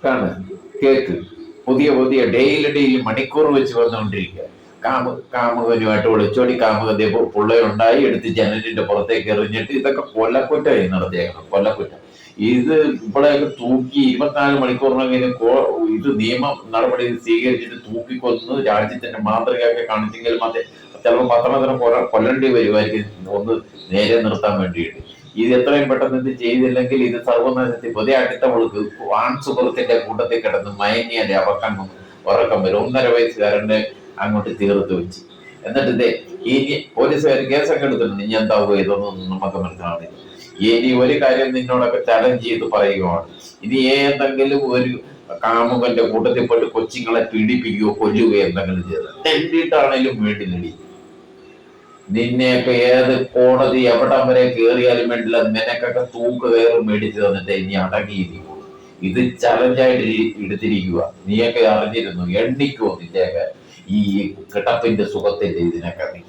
കാണ്, കേക്ക്, പുതിയ പുതിയ ഡെയിലി മണിക്കൂർ വെച്ച് വന്നുകൊണ്ടിരിക്കുക. കാമുകനുമായിട്ട് ഒളിച്ചോടി കാമുകത്തെ പിള്ളയുണ്ടായി എടുത്ത് ജനലിന്റെ പുറത്തേക്ക് എറിഞ്ഞിട്ട് ഇതൊക്കെ കൊല്ലക്കുറ്റമായി നടത്തിയേക്കണം, കൊല്ലക്കുറ്റം. ഇത് ഇപ്പോഴൊക്കെ തൂക്കി 24 മണിക്കൂറിനെങ്കിലും ഇത് നിയമ നടപടി സ്വീകരിച്ചിട്ട് തൂക്കിക്കൊന്ന് രാജ്യത്തിന്റെ മാതൃകയൊക്കെ കാണിച്ചെങ്കിൽ മാത്രമേ ചിലപ്പോൾ പത്രത്തിന് കൊല്ലേണ്ടി വരുമായിരിക്കും ഒന്ന് നേരെ നിർത്താൻ വേണ്ടിയിട്ട്. ഇത് എത്രയും പെട്ടെന്ന് ഇത് ചെയ്തില്ലെങ്കിൽ ഇത് സർവനാശത്തിൽ പുതിയ അടുത്തവൾക്ക് ആൺ സുഹൃത്തിന്റെ കൂട്ടത്തിൽ കിടന്ന് മയങ്ങിയാലേ അവക്കങ്ങ് ഉറക്കം വരും. 1.5 വയസ്സുകാരന്റെ അങ്ങോട്ട് തീർത്ത് വെച്ച്. എന്നിട്ട് ഇതേ ഇനി പോലീസുകാർ കേസൊക്കെ എടുത്തിട്ടുണ്ട്. ഇനി എന്താവുക ഇതൊന്നും നമുക്ക് മനസ്സിലാവുന്നില്ല. ഇനി ഒരു കാര്യം നിന്നോടൊക്കെ ചലഞ്ച് ചെയ്ത് പറയുകയാണ്, ഇനി ഏതെങ്കിലും ഒരു കാമുകന്റെ കൂട്ടത്തിൽ പോയിട്ട് കൊച്ചുങ്ങളെ പീഡിപ്പിക്കുകയോ കൊല്ലുകയോ എന്തെങ്കിലും ചെയ്ത് തെണ്ടിയിട്ടാണേലും വേണ്ടില്ലടി. നിന്നെയൊക്കെ ഏത് കോടതി എവിടം വരെ കയറിയാലും വേണ്ടില്ല, നിനക്കൊക്കെ തൂക്ക് കയറും മേടിച്ചു തന്നിട്ട് ഇനി അടങ്ങിയിരിക്കും. ഇത് ചലഞ്ചായിട്ട് എടുത്തിരിക്കുക. നീയൊക്കെ അറിഞ്ഞിരുന്നു, എണ്ണിക്കോ നിന്റെയൊക്കെ ഈ കിടപ്പിന്റെ സുഖത്തിന്റെ ഇതിനൊക്കെ നീ